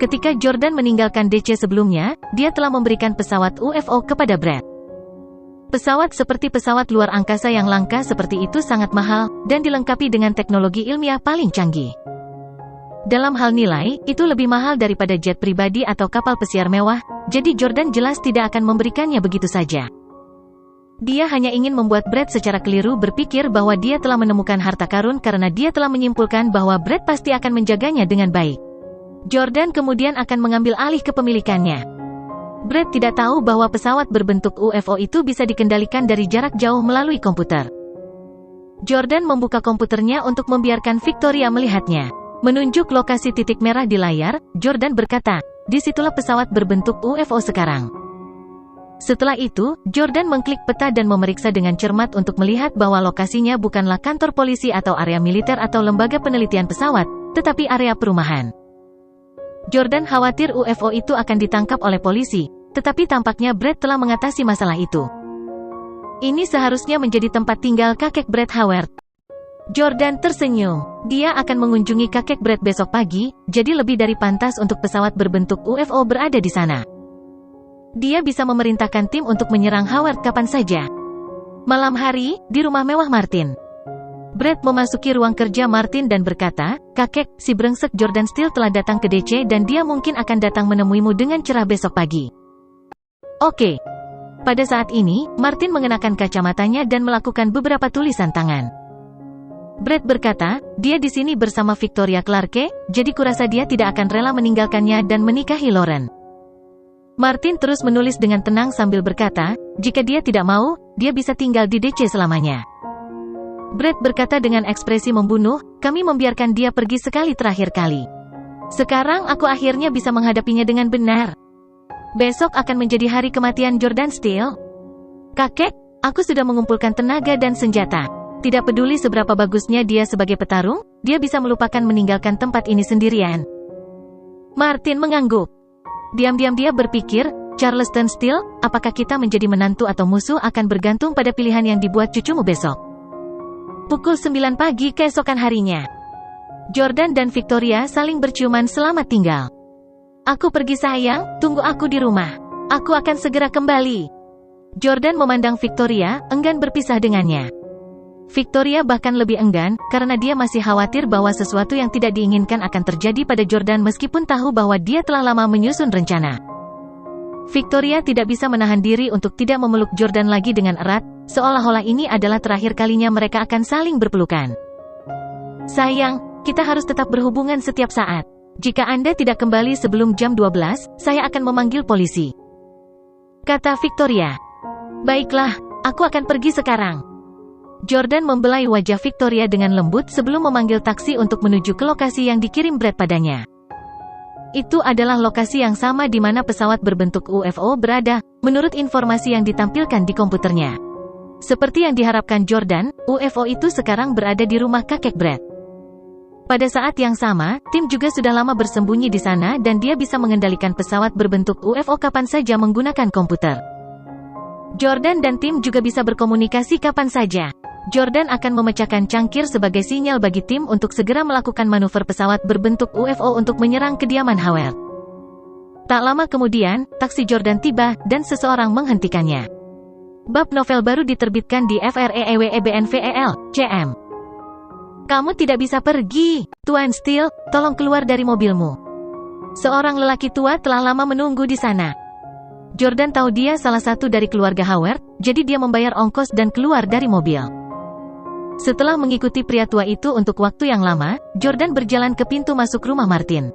Ketika Jordan meninggalkan DC sebelumnya, dia telah memberikan pesawat UFO kepada Brett. Pesawat seperti pesawat luar angkasa yang langka seperti itu sangat mahal, dan dilengkapi dengan teknologi ilmiah paling canggih. Dalam hal nilai, itu lebih mahal daripada jet pribadi atau kapal pesiar mewah, jadi Jordan jelas tidak akan memberikannya begitu saja. Dia hanya ingin membuat Brett secara keliru berpikir bahwa dia telah menemukan harta karun karena dia telah menyimpulkan bahwa Brett pasti akan menjaganya dengan baik. Jordan kemudian akan mengambil alih kepemilikannya. Brett tidak tahu bahwa pesawat berbentuk UFO itu bisa dikendalikan dari jarak jauh melalui komputer. Jordan membuka komputernya untuk membiarkan Victoria melihatnya. Menunjuk lokasi titik merah di layar, Jordan berkata, "Disitulah pesawat berbentuk UFO sekarang." Setelah itu, Jordan mengklik peta dan memeriksa dengan cermat untuk melihat bahwa lokasinya bukanlah kantor polisi atau area militer atau lembaga penelitian pesawat, tetapi area perumahan. Jordan khawatir UFO itu akan ditangkap oleh polisi, tetapi tampaknya Brett telah mengatasi masalah itu. Ini seharusnya menjadi tempat tinggal kakek Brett Howard. Jordan tersenyum. Dia akan mengunjungi kakek Brett besok pagi, jadi lebih dari pantas untuk pesawat berbentuk UFO berada di sana. Dia bisa memerintahkan tim untuk menyerang Howard kapan saja. Malam hari, di rumah mewah Martin. Brett memasuki ruang kerja Martin dan berkata, "Kakek, si brengsek Jordan Steele telah datang ke DC dan dia mungkin akan datang menemuimu dengan cerah besok pagi." Oke. Pada saat ini, Martin mengenakan kacamatanya dan melakukan beberapa tulisan tangan. Brett berkata, "Dia di sini bersama Victoria Clarke, jadi kurasa dia tidak akan rela meninggalkannya dan menikahi Lauren." Martin terus menulis dengan tenang sambil berkata, "Jika dia tidak mau, dia bisa tinggal di DC selamanya." Brett berkata dengan ekspresi membunuh, "Kami membiarkan dia pergi sekali terakhir kali. Sekarang aku akhirnya bisa menghadapinya dengan benar. Besok akan menjadi hari kematian Jordan Steele. Kakek, aku sudah mengumpulkan tenaga dan senjata. Tidak peduli seberapa bagusnya dia sebagai petarung, dia bisa melupakan meninggalkan tempat ini sendirian." Martin mengangguk. Diam-diam dia berpikir, "Charleston Steele, apakah kita menjadi menantu atau musuh akan bergantung pada pilihan yang dibuat cucumu besok." Pukul 9 pagi keesokan harinya, Jordan dan Victoria saling berciuman selamat tinggal. "Aku pergi sayang, tunggu aku di rumah. Aku akan segera kembali." Jordan memandang Victoria, enggan berpisah dengannya. Victoria bahkan lebih enggan, karena dia masih khawatir bahwa sesuatu yang tidak diinginkan akan terjadi pada Jordan meskipun tahu bahwa dia telah lama menyusun rencana. Victoria tidak bisa menahan diri untuk tidak memeluk Jordan lagi dengan erat, seolah-olah ini adalah terakhir kalinya mereka akan saling berpelukan. "Sayang, kita harus tetap berhubungan setiap saat. Jika Anda tidak kembali sebelum jam 12, saya akan memanggil polisi," kata Victoria. "Baiklah, aku akan pergi sekarang." Jordan membelai wajah Victoria dengan lembut sebelum memanggil taksi untuk menuju ke lokasi yang dikirim Brett padanya. Itu adalah lokasi yang sama di mana pesawat berbentuk UFO berada, menurut informasi yang ditampilkan di komputernya. Seperti yang diharapkan Jordan, UFO itu sekarang berada di rumah kakek Brett. Pada saat yang sama, tim juga sudah lama bersembunyi di sana dan dia bisa mengendalikan pesawat berbentuk UFO kapan saja menggunakan komputer. Jordan dan tim juga bisa berkomunikasi kapan saja. Jordan akan memecahkan cangkir sebagai sinyal bagi tim untuk segera melakukan manuver pesawat berbentuk UFO untuk menyerang kediaman Howard. Tak lama kemudian, taksi Jordan tiba, dan seseorang menghentikannya. Bab novel baru diterbitkan di FREEWEBNVEL, CM. "Kamu tidak bisa pergi, Tuan Steele, tolong keluar dari mobilmu. Seorang lelaki tua telah lama menunggu di sana." Jordan tahu dia salah satu dari keluarga Howard, jadi dia membayar ongkos dan keluar dari mobil. Setelah mengikuti pria tua itu untuk waktu yang lama, Jordan berjalan ke pintu masuk rumah Martin.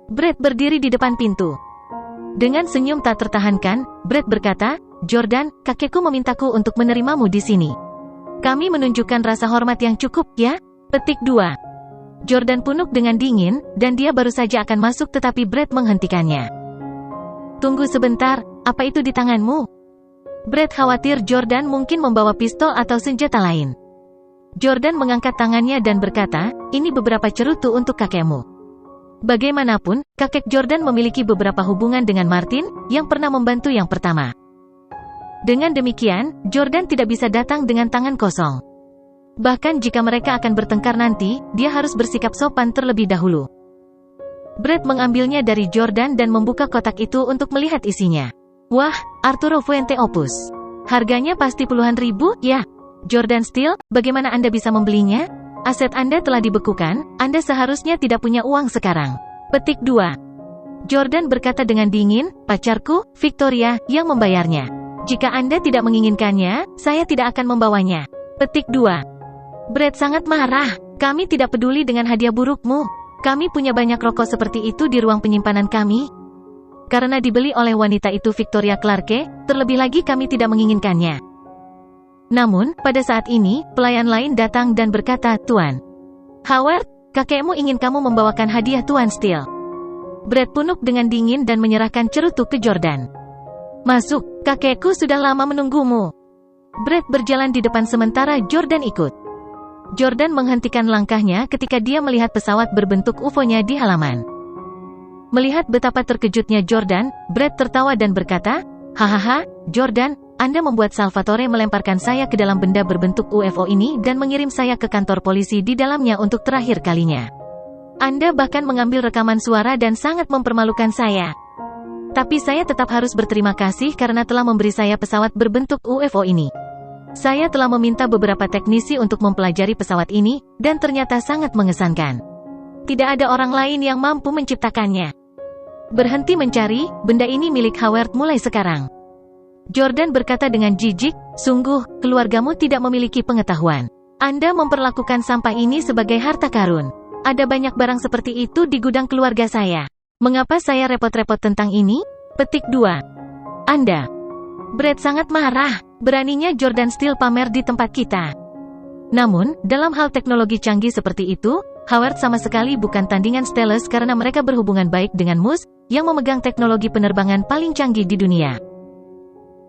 Brett berdiri di depan pintu. Dengan senyum tak tertahankan, Brett berkata, "Jordan, kakekku memintaku untuk menerimamu di sini. Kami menunjukkan rasa hormat yang cukup, ya?" Petik 2. Jordan punuk dengan dingin, dan dia baru saja akan masuk tetapi Brett menghentikannya. "Tunggu sebentar, apa itu di tanganmu?" Brett khawatir Jordan mungkin membawa pistol atau senjata lain. Jordan mengangkat tangannya dan berkata, "Ini beberapa cerutu untuk kakekmu." Bagaimanapun, kakek Jordan memiliki beberapa hubungan dengan Martin, yang pernah membantu yang pertama. Dengan demikian, Jordan tidak bisa datang dengan tangan kosong. Bahkan jika mereka akan bertengkar nanti, dia harus bersikap sopan terlebih dahulu. Brad mengambilnya dari Jordan dan membuka kotak itu untuk melihat isinya. Wah, Arturo Fuente Opus. Harganya pasti puluhan ribu, ya? Jordan Steel, bagaimana Anda bisa membelinya? Aset Anda telah dibekukan, Anda seharusnya tidak punya uang sekarang. Petik 2. Jordan berkata dengan dingin, pacarku, Victoria, yang membayarnya. Jika Anda tidak menginginkannya, saya tidak akan membawanya. Petik 2. Brad sangat marah. Kami tidak peduli dengan hadiah burukmu. Kami punya banyak rokok seperti itu di ruang penyimpanan kami. Karena dibeli oleh wanita itu Victoria Clarke, terlebih lagi kami tidak menginginkannya. Namun, pada saat ini, pelayan lain datang dan berkata, Tuan Howard, kakekmu ingin kamu membawakan hadiah Tuan Steele. Brad punuk dengan dingin dan menyerahkan cerutu ke Jordan. Masuk, kakekku sudah lama menunggumu. Brad berjalan di depan sementara Jordan ikut. Jordan menghentikan langkahnya ketika dia melihat pesawat berbentuk UFO-nya di halaman. Melihat betapa terkejutnya Jordan, Brad tertawa dan berkata, hahaha, Jordan, Anda membuat Salvatore melemparkan saya ke dalam benda berbentuk UFO ini dan mengirim saya ke kantor polisi di dalamnya untuk terakhir kalinya. Anda bahkan mengambil rekaman suara dan sangat mempermalukan saya. Tapi saya tetap harus berterima kasih karena telah memberi saya pesawat berbentuk UFO ini. Saya telah meminta beberapa teknisi untuk mempelajari pesawat ini, dan ternyata sangat mengesankan. Tidak ada orang lain yang mampu menciptakannya. Berhenti mencari, benda ini milik Howard mulai sekarang. Jordan berkata dengan jijik, sungguh, keluargamu tidak memiliki pengetahuan. Anda memperlakukan sampah ini sebagai harta karun. Ada banyak barang seperti itu di gudang keluarga saya. Mengapa saya repot-repot tentang ini? Petik 2. Anda. Brad sangat marah. Beraninya Jordan Steel pamer di tempat kita. Namun, dalam hal teknologi canggih seperti itu, Howard sama sekali bukan tandingan Steelers karena mereka berhubungan baik dengan Moose, yang memegang teknologi penerbangan paling canggih di dunia.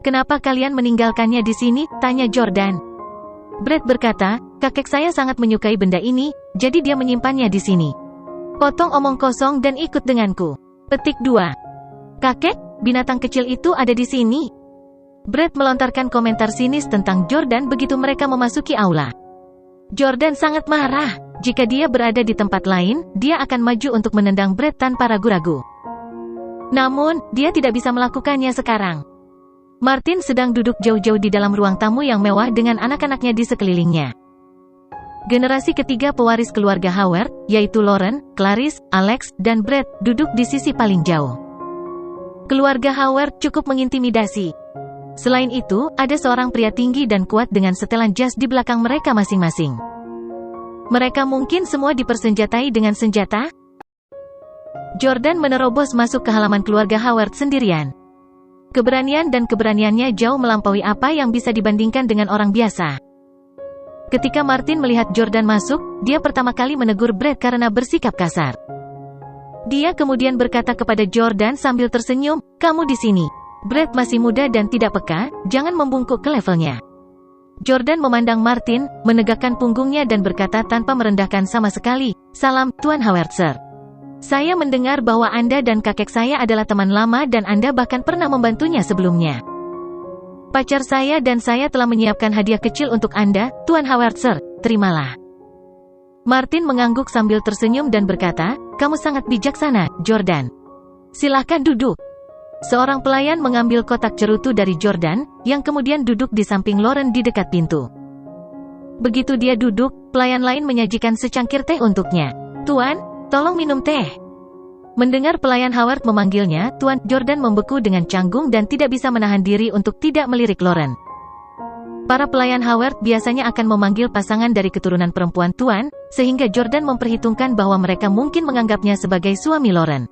Kenapa kalian meninggalkannya di sini? Tanya Jordan. Brad berkata, kakek saya sangat menyukai benda ini, jadi dia menyimpannya di sini. Potong omong kosong dan ikut denganku. Petik 2. Kakek, binatang kecil itu ada di sini. Brad melontarkan komentar sinis tentang Jordan begitu mereka memasuki aula. Jordan sangat marah. Jika dia berada di tempat lain, dia akan maju untuk menendang Brad tanpa ragu-ragu. Namun, dia tidak bisa melakukannya sekarang. Martin sedang duduk jauh-jauh di dalam ruang tamu yang mewah dengan anak-anaknya di sekelilingnya. Generasi ketiga pewaris keluarga Howard, yaitu Lauren, Clarice, Alex, dan Brad, duduk di sisi paling jauh. Keluarga Howard cukup mengintimidasi. Selain itu, ada seorang pria tinggi dan kuat dengan setelan jas di belakang mereka masing-masing. Mereka mungkin semua dipersenjatai dengan senjata? Jordan menerobos masuk ke halaman keluarga Howard sendirian. Keberanian dan keberaniannya jauh melampaui apa yang bisa dibandingkan dengan orang biasa. Ketika Martin melihat Jordan masuk, dia pertama kali menegur Brad karena bersikap kasar. Dia kemudian berkata kepada Jordan sambil tersenyum, kamu di sini. Brad masih muda dan tidak peka, jangan membungkuk ke levelnya. Jordan memandang Martin, menegakkan punggungnya dan berkata tanpa merendahkan sama sekali, salam, Tuan Howard Sir. Saya mendengar bahwa Anda dan kakek saya adalah teman lama dan Anda bahkan pernah membantunya sebelumnya. Pacar saya dan saya telah menyiapkan hadiah kecil untuk Anda, Tuan Howard Sir, terimalah. Martin mengangguk sambil tersenyum dan berkata, kamu sangat bijaksana, Jordan. Silahkan duduk. Seorang pelayan mengambil kotak cerutu dari Jordan, yang kemudian duduk di samping Lauren di dekat pintu. Begitu dia duduk, pelayan lain menyajikan secangkir teh untuknya. Tuan, tolong minum teh. Mendengar pelayan Howard memanggilnya, Tuan, Jordan membeku dengan canggung dan tidak bisa menahan diri untuk tidak melirik Lauren. Para pelayan Howard biasanya akan memanggil pasangan dari keturunan perempuan Tuan, sehingga Jordan memperhitungkan bahwa mereka mungkin menganggapnya sebagai suami Lauren.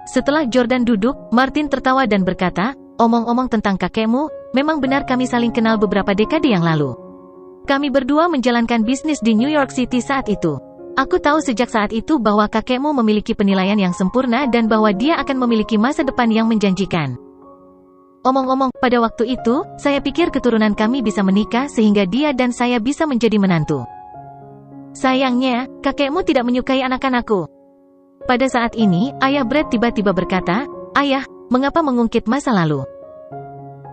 Setelah Jordan duduk, Martin tertawa dan berkata, omong-omong tentang kakekmu, memang benar kami saling kenal beberapa dekade yang lalu. Kami berdua menjalankan bisnis di New York City saat itu. Aku tahu sejak saat itu bahwa kakekmu memiliki penilaian yang sempurna dan bahwa dia akan memiliki masa depan yang menjanjikan. Omong-omong, pada waktu itu, saya pikir keturunan kami bisa menikah sehingga dia dan saya bisa menjadi menantu. Sayangnya, kakekmu tidak menyukai anak-anakku. Pada saat ini, ayah Brad tiba-tiba berkata, ayah, mengapa mengungkit masa lalu?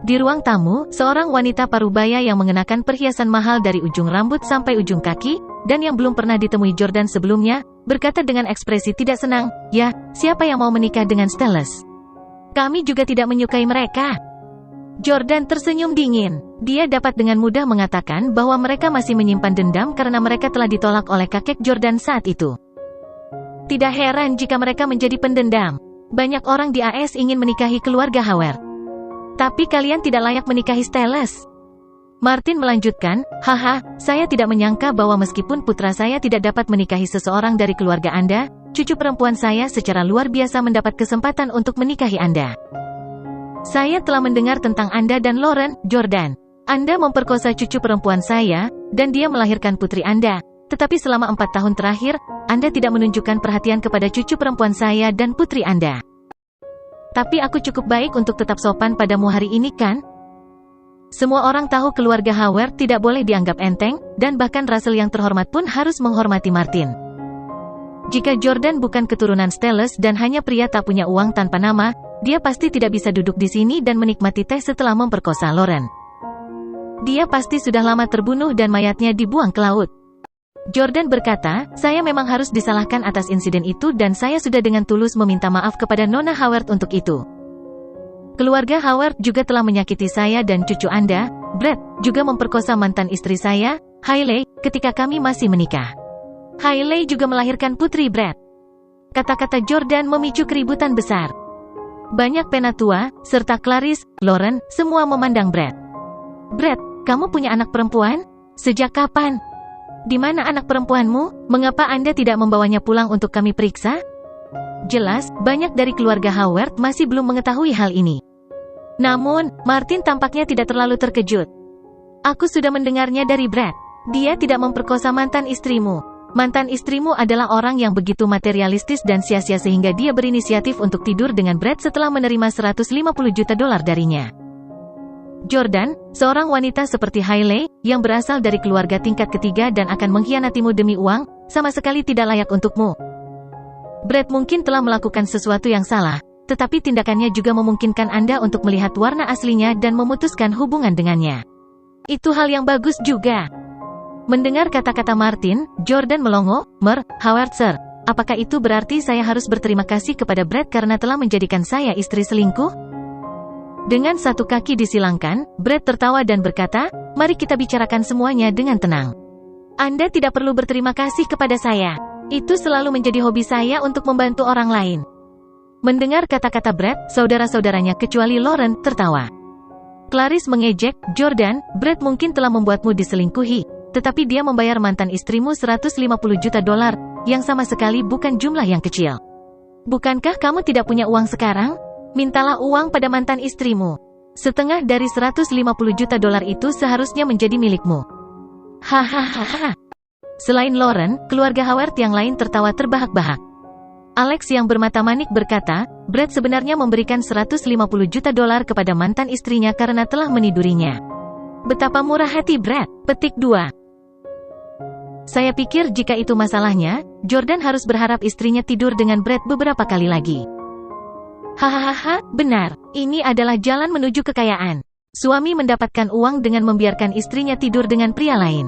Di ruang tamu, seorang wanita parubaya yang mengenakan perhiasan mahal dari ujung rambut sampai ujung kaki, dan yang belum pernah ditemui Jordan sebelumnya, berkata dengan ekspresi tidak senang, "Ya, siapa yang mau menikah dengan Styles? Kami juga tidak menyukai mereka." Jordan tersenyum dingin. Dia dapat dengan mudah mengatakan bahwa mereka masih menyimpan dendam karena mereka telah ditolak oleh kakek Jordan saat itu. Tidak heran jika mereka menjadi pendendam. Banyak orang di AS ingin menikahi keluarga Howard. Tapi kalian tidak layak menikahi Styles. Martin melanjutkan, "Haha, saya tidak menyangka bahwa meskipun putra saya tidak dapat menikahi seseorang dari keluarga Anda, cucu perempuan saya secara luar biasa mendapat kesempatan untuk menikahi Anda. Saya telah mendengar tentang Anda dan Lauren, Jordan. Anda memperkosa cucu perempuan saya, dan dia melahirkan putri Anda. Tetapi selama 4 tahun terakhir, Anda tidak menunjukkan perhatian kepada cucu perempuan saya dan putri Anda. Tapi aku cukup baik untuk tetap sopan padamu hari ini kan? Semua orang tahu keluarga Howard tidak boleh dianggap enteng, dan bahkan Russell yang terhormat pun harus menghormati Martin. Jika Jordan bukan keturunan Styles dan hanya pria tak punya uang tanpa nama, dia pasti tidak bisa duduk di sini dan menikmati teh setelah memperkosa Lauren. Dia pasti sudah lama terbunuh dan mayatnya dibuang ke laut." Jordan berkata, "Saya memang harus disalahkan atas insiden itu dan saya sudah dengan tulus meminta maaf kepada Nona Howard untuk itu. Keluarga Howard juga telah menyakiti saya dan cucu Anda, Brett, juga memperkosa mantan istri saya, Hailey, ketika kami masih menikah. Hailey juga melahirkan putri Brett." Kata-kata Jordan memicu keributan besar. Banyak penatua, serta Clarice, Lauren, semua memandang Brett. "Brett, kamu punya anak perempuan? Sejak kapan? Di mana anak perempuanmu? Mengapa Anda tidak membawanya pulang untuk kami periksa?" Jelas, banyak dari keluarga Howard masih belum mengetahui hal ini. Namun, Martin tampaknya tidak terlalu terkejut. "Aku sudah mendengarnya dari Brett. Dia tidak memperkosa mantan istrimu. Mantan istrimu adalah orang yang begitu materialistis dan sia-sia sehingga dia berinisiatif untuk tidur dengan Brett setelah menerima $150 juta darinya." Jordan, seorang wanita seperti Hailey, yang berasal dari keluarga tingkat ketiga dan akan mengkhianatimu demi uang, sama sekali tidak layak untukmu. Brett mungkin telah melakukan sesuatu yang salah, tetapi tindakannya juga memungkinkan Anda untuk melihat warna aslinya dan memutuskan hubungan dengannya. Itu hal yang bagus juga. Mendengar kata-kata Martin, Jordan melongo, "Howard Sir, apakah itu berarti saya harus berterima kasih kepada Brett karena telah menjadikan saya istri selingkuh?" Dengan satu kaki disilangkan, Brett tertawa dan berkata, "Mari kita bicarakan semuanya dengan tenang. Anda tidak perlu berterima kasih kepada saya. Itu selalu menjadi hobi saya untuk membantu orang lain." Mendengar kata-kata Brett, saudara-saudaranya kecuali Lauren tertawa. Clarice mengejek, "Jordan, Brett mungkin telah membuatmu diselingkuhi, tetapi dia membayar mantan istrimu $150 juta, yang sama sekali bukan jumlah yang kecil. Bukankah kamu tidak punya uang sekarang? Mintalah uang pada mantan istrimu. Setengah dari $150 juta itu seharusnya menjadi milikmu." Hahaha. Selain Lauren, keluarga Howard yang lain tertawa terbahak-bahak. Alex yang bermata manik berkata, "Brett sebenarnya memberikan $150 juta kepada mantan istrinya karena telah menidurinya. Betapa murah hati Brett." Petik 2. Saya pikir jika itu masalahnya, Jordan harus berharap istrinya tidur dengan Brett beberapa kali lagi. Hahaha, benar. Ini adalah jalan menuju kekayaan. Suami mendapatkan uang dengan membiarkan istrinya tidur dengan pria lain.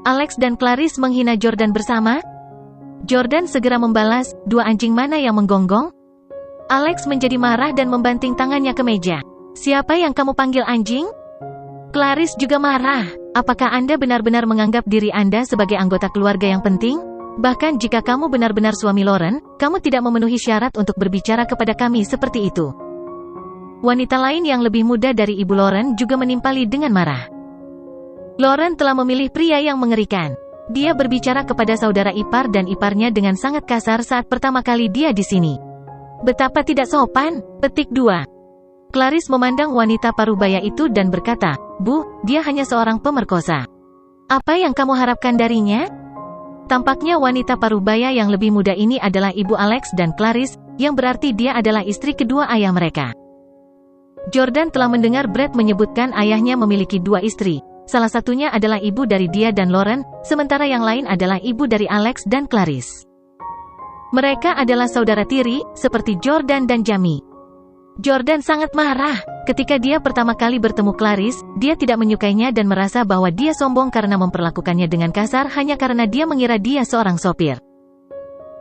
Alex dan Clarice menghina Jordan bersama. Jordan segera membalas, "Dua anjing mana yang menggonggong?" Alex menjadi marah dan membanting tangannya ke meja. "Siapa yang kamu panggil anjing?" Clarice juga marah. "Apakah Anda benar-benar menganggap diri Anda sebagai anggota keluarga yang penting? Bahkan jika kamu benar-benar suami Lauren, kamu tidak memenuhi syarat untuk berbicara kepada kami seperti itu." Wanita lain yang lebih muda dari ibu Lauren juga menimpali dengan marah. Lauren telah memilih pria yang mengerikan. Dia berbicara kepada saudara ipar dan iparnya dengan sangat kasar saat pertama kali dia di sini. Betapa tidak sopan. Petik 2. Clarice memandang wanita parubaya itu dan berkata, "Bu, dia hanya seorang pemerkosa. Apa yang kamu harapkan darinya?" Tampaknya wanita parubaya yang lebih muda ini adalah ibu Alex dan Clarice, yang berarti dia adalah istri kedua ayah mereka. Jordan telah mendengar Brett menyebutkan ayahnya memiliki 2 istri. Salah satunya adalah ibu dari dia dan Lauren, sementara yang lain adalah ibu dari Alex dan Clarice. Mereka adalah saudara tiri, seperti Jordan dan Jamie. Jordan sangat marah. Ketika dia pertama kali bertemu Clarice, dia tidak menyukainya dan merasa bahwa dia sombong karena memperlakukannya dengan kasar hanya karena dia mengira dia seorang sopir.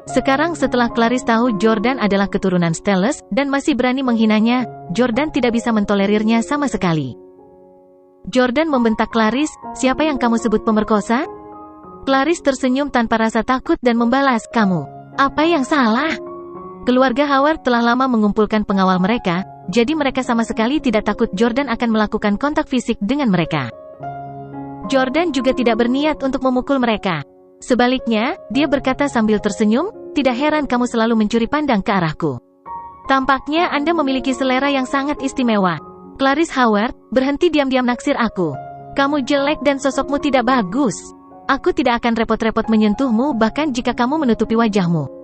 Sekarang setelah Clarice tahu Jordan adalah keturunan Stellus dan masih berani menghinanya, Jordan tidak bisa mentolerirnya sama sekali. Jordan membentak Clarice, "Siapa yang kamu sebut pemerkosa?" Clarice tersenyum tanpa rasa takut dan membalas, "Kamu. Apa yang salah?" Keluarga Howard telah lama mengumpulkan pengawal mereka, jadi mereka sama sekali tidak takut Jordan akan melakukan kontak fisik dengan mereka. Jordan juga tidak berniat untuk memukul mereka. Sebaliknya, dia berkata sambil tersenyum, "Tidak heran kamu selalu mencuri pandang ke arahku. Tampaknya Anda memiliki selera yang sangat istimewa. Clarice Howard, berhenti diam-diam naksir aku. Kamu jelek dan sosokmu tidak bagus. Aku tidak akan repot-repot menyentuhmu bahkan jika kamu menutupi wajahmu."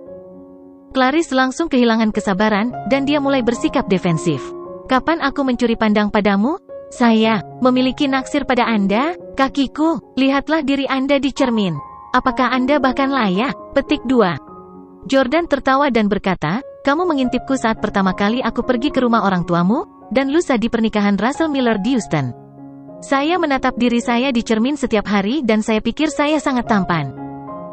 Clarice langsung kehilangan kesabaran, dan dia mulai bersikap defensif. "Kapan aku mencuri pandang padamu? Saya memiliki naksir pada Anda, kakiku. Lihatlah diri Anda di cermin. Apakah Anda bahkan layak?" Petik 2. Jordan tertawa dan berkata, "Kamu mengintipku saat pertama kali aku pergi ke rumah orang tuamu, dan lusa di pernikahan Russell Miller di Houston. Saya menatap diri saya di cermin setiap hari dan saya pikir saya sangat tampan.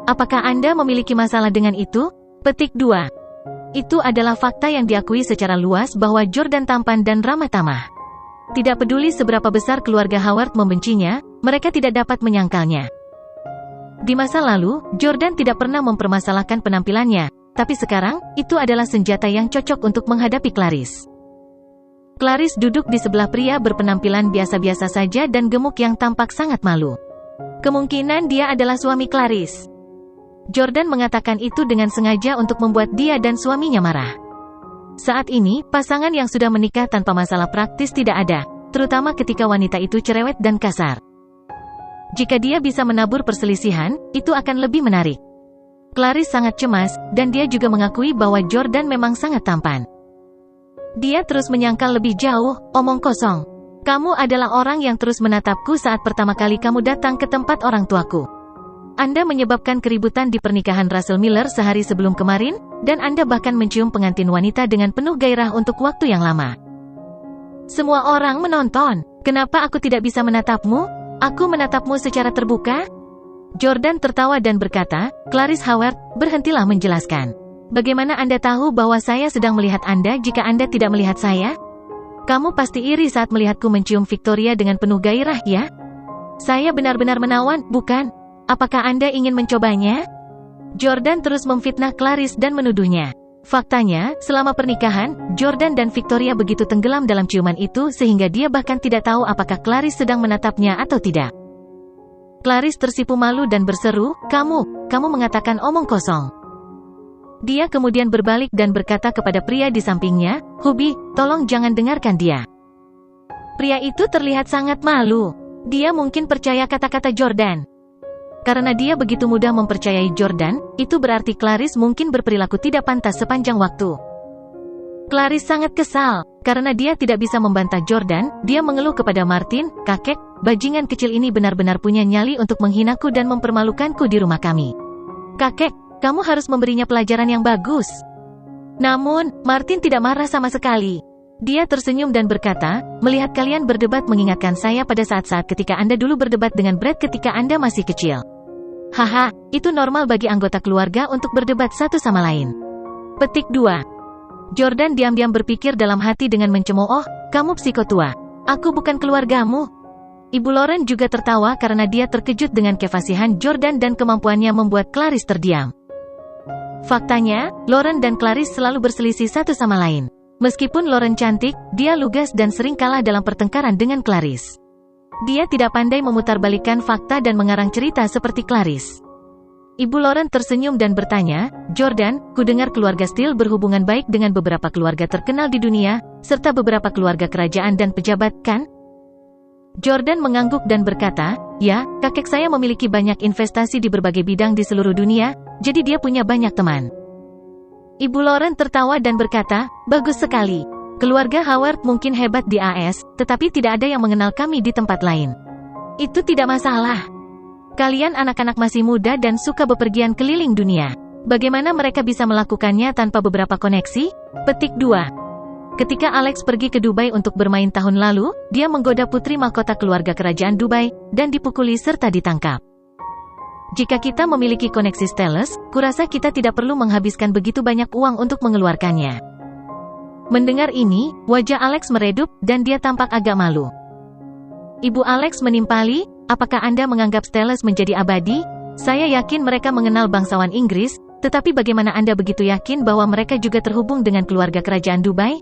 Apakah Anda memiliki masalah dengan itu?" Petik 2. Itu adalah fakta yang diakui secara luas bahwa Jordan tampan dan ramah tamah. Tidak peduli seberapa besar keluarga Howard membencinya, mereka tidak dapat menyangkalnya. Di masa lalu, Jordan tidak pernah mempermasalahkan penampilannya, tapi sekarang, itu adalah senjata yang cocok untuk menghadapi Clarice. Clarice duduk di sebelah pria berpenampilan biasa-biasa saja dan gemuk yang tampak sangat malu. Kemungkinan dia adalah suami Clarice. Jordan mengatakan itu dengan sengaja untuk membuat dia dan suaminya marah. Saat ini, pasangan yang sudah menikah tanpa masalah praktis tidak ada, terutama ketika wanita itu cerewet dan kasar. Jika dia bisa menabur perselisihan, itu akan lebih menarik. Clarice sangat cemas, dan dia juga mengakui bahwa Jordan memang sangat tampan. Dia terus menyangkal lebih jauh, "Omong kosong. Kamu adalah orang yang terus menatapku saat pertama kali kamu datang ke tempat orang tuaku. Anda menyebabkan keributan di pernikahan Russell Miller sehari sebelum kemarin, dan Anda bahkan mencium pengantin wanita dengan penuh gairah untuk waktu yang lama. Semua orang menonton. Kenapa aku tidak bisa menatapmu? Aku menatapmu secara terbuka?" Jordan tertawa dan berkata, "Clarice Howard, berhentilah menjelaskan. Bagaimana Anda tahu bahwa saya sedang melihat Anda jika Anda tidak melihat saya? Kamu pasti iri saat melihatku mencium Victoria dengan penuh gairah, ya? Saya benar-benar menawan, bukan? Apakah Anda ingin mencobanya?" Jordan terus memfitnah Clarice dan menuduhnya. Faktanya, selama pernikahan, Jordan dan Victoria begitu tenggelam dalam ciuman itu sehingga dia bahkan tidak tahu apakah Clarice sedang menatapnya atau tidak. Clarice tersipu malu dan berseru, Kamu mengatakan omong kosong." Dia kemudian berbalik dan berkata kepada pria di sampingnya, "Hubby, tolong jangan dengarkan dia." Pria itu terlihat sangat malu. Dia mungkin percaya kata-kata Jordan. Karena dia begitu mudah mempercayai Jordan, itu berarti Clarice mungkin berperilaku tidak pantas sepanjang waktu. Clarice sangat kesal, karena dia tidak bisa membantah Jordan, dia mengeluh kepada Martin, "Kakek, bajingan kecil ini benar-benar punya nyali untuk menghinaku dan mempermalukanku di rumah kami. Kakek, kamu harus memberinya pelajaran yang bagus." Namun, Martin tidak marah sama sekali. Dia tersenyum dan berkata, "Melihat kalian berdebat mengingatkan saya pada saat-saat ketika Anda dulu berdebat dengan Brad ketika Anda masih kecil. Haha, itu normal bagi anggota keluarga untuk berdebat satu sama lain." Petik 2. Jordan diam-diam berpikir dalam hati dengan mencemooh, "Kamu psikotua. Aku bukan keluargamu." Ibu Lauren juga tertawa karena dia terkejut dengan kefasihan Jordan dan kemampuannya membuat Clarice terdiam. Faktanya, Lauren dan Clarice selalu berselisih satu sama lain. Meskipun Lauren cantik, dia lugas dan sering kalah dalam pertengkaran dengan Clarice. Dia tidak pandai memutarbalikkan fakta dan mengarang cerita seperti Clarice. Ibu Lauren tersenyum dan bertanya, "Jordan, kudengar keluarga Steele berhubungan baik dengan beberapa keluarga terkenal di dunia, serta beberapa keluarga kerajaan dan pejabat, kan?" Jordan mengangguk dan berkata, "Ya, kakek saya memiliki banyak investasi di berbagai bidang di seluruh dunia, jadi dia punya banyak teman." Ibu Lauren tertawa dan berkata, "Bagus sekali. Keluarga Howard mungkin hebat di AS, tetapi tidak ada yang mengenal kami di tempat lain. Itu tidak masalah. Kalian anak-anak masih muda dan suka bepergian keliling dunia. Bagaimana mereka bisa melakukannya tanpa beberapa koneksi?" Petik 2. Ketika Alex pergi ke Dubai untuk bermain tahun lalu, dia menggoda putri mahkota keluarga kerajaan Dubai, dan dipukuli serta ditangkap. Jika kita memiliki koneksi stylus, kurasa kita tidak perlu menghabiskan begitu banyak uang untuk mengeluarkannya. Mendengar ini, wajah Alex meredup, dan dia tampak agak malu. Ibu Alex menimpali, apakah Anda menganggap stylus menjadi abadi? Saya yakin mereka mengenal bangsawan Inggris, tetapi bagaimana Anda begitu yakin bahwa mereka juga terhubung dengan keluarga kerajaan Dubai?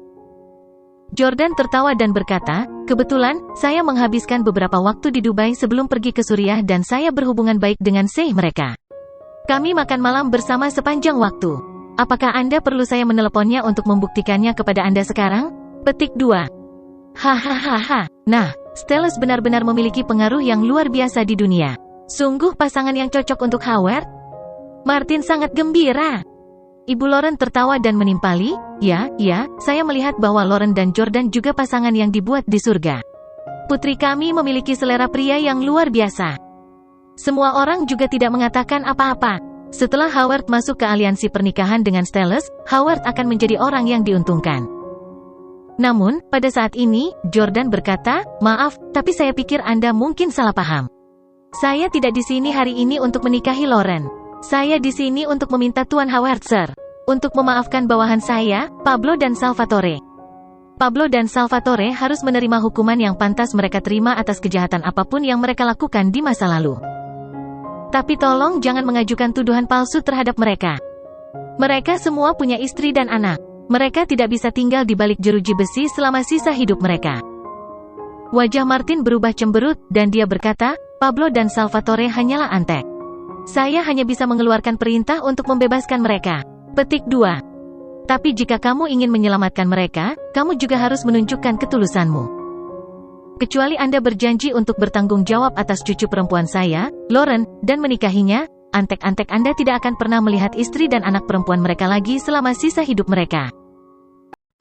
Jordan tertawa dan berkata, kebetulan, saya menghabiskan beberapa waktu di Dubai sebelum pergi ke Suriah dan saya berhubungan baik dengan sheikh mereka. Kami makan malam bersama sepanjang waktu. Apakah Anda perlu saya meneleponnya untuk membuktikannya kepada Anda sekarang? Petik 2. Hahaha. Nah, stylus benar-benar memiliki pengaruh yang luar biasa di dunia. Sungguh pasangan yang cocok untuk Howard? Martin sangat gembira. Ibu Lauren tertawa dan menimpali, ya, saya melihat bahwa Lauren dan Jordan juga pasangan yang dibuat di surga. Putri kami memiliki selera pria yang luar biasa. Semua orang juga tidak mengatakan apa-apa. Setelah Howard masuk ke aliansi pernikahan dengan stylus, Howard akan menjadi orang yang diuntungkan. Namun, pada saat ini, Jordan berkata, maaf, tapi saya pikir Anda mungkin salah paham. Saya tidak di sini hari ini untuk menikahi Lauren. Saya di sini untuk meminta Tuan Howard, Sir, untuk memaafkan bawahan saya, Pablo dan Salvatore. Pablo dan Salvatore harus menerima hukuman yang pantas mereka terima atas kejahatan apapun yang mereka lakukan di masa lalu. Tapi tolong jangan mengajukan tuduhan palsu terhadap mereka. Mereka semua punya istri dan anak. Mereka tidak bisa tinggal di balik jeruji besi selama sisa hidup mereka. Wajah Martin berubah cemberut, dan dia berkata, Pablo dan Salvatore hanyalah antek. Saya hanya bisa mengeluarkan perintah untuk membebaskan mereka. Petik 2. Tapi jika kamu ingin menyelamatkan mereka, kamu juga harus menunjukkan ketulusanmu. Kecuali Anda berjanji untuk bertanggung jawab atas cucu perempuan saya, Lauren, dan menikahinya, antek-antek Anda tidak akan pernah melihat istri dan anak perempuan mereka lagi selama sisa hidup mereka.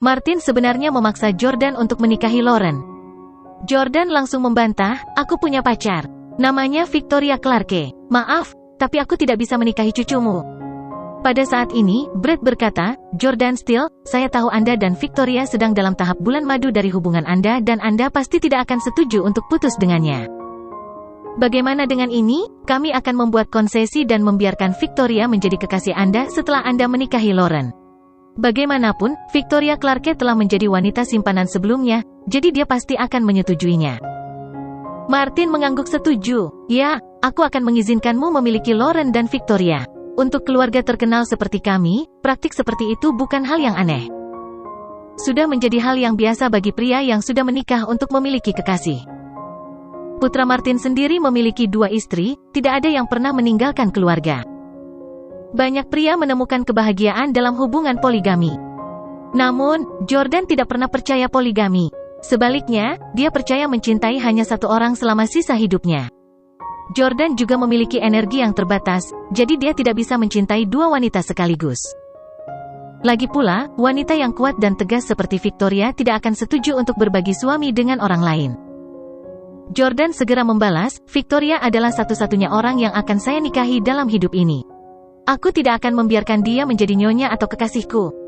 Martin sebenarnya memaksa Jordan untuk menikahi Lauren. Jordan langsung membantah, aku punya pacar. Namanya Victoria Clarke. Maaf, tapi aku tidak bisa menikahi cucumu. Pada saat ini, Brett berkata, Jordan Steele, saya tahu Anda dan Victoria sedang dalam tahap bulan madu dari hubungan Anda dan Anda pasti tidak akan setuju untuk putus dengannya. Bagaimana dengan ini? Kami akan membuat konsesi dan membiarkan Victoria menjadi kekasih Anda setelah Anda menikahi Lauren. Bagaimanapun, Victoria Clarke telah menjadi wanita simpanan sebelumnya, jadi dia pasti akan menyetujuinya. Martin mengangguk setuju. Ya, aku akan mengizinkanmu memiliki Lauren dan Victoria. Untuk keluarga terkenal seperti kami, praktik seperti itu bukan hal yang aneh. Sudah menjadi hal yang biasa bagi pria yang sudah menikah untuk memiliki kekasih. Putra Martin sendiri memiliki 2 istri, tidak ada yang pernah meninggalkan keluarga. Banyak pria menemukan kebahagiaan dalam hubungan poligami. Namun, Jordan tidak pernah percaya poligami. Sebaliknya, dia percaya mencintai hanya satu orang selama sisa hidupnya. Jordan juga memiliki energi yang terbatas, jadi dia tidak bisa mencintai 2 wanita sekaligus. Lagi pula, wanita yang kuat dan tegas seperti Victoria tidak akan setuju untuk berbagi suami dengan orang lain. Jordan segera membalas, Victoria adalah satu-satunya orang yang akan saya nikahi dalam hidup ini. Aku tidak akan membiarkan dia menjadi nyonya atau kekasihku.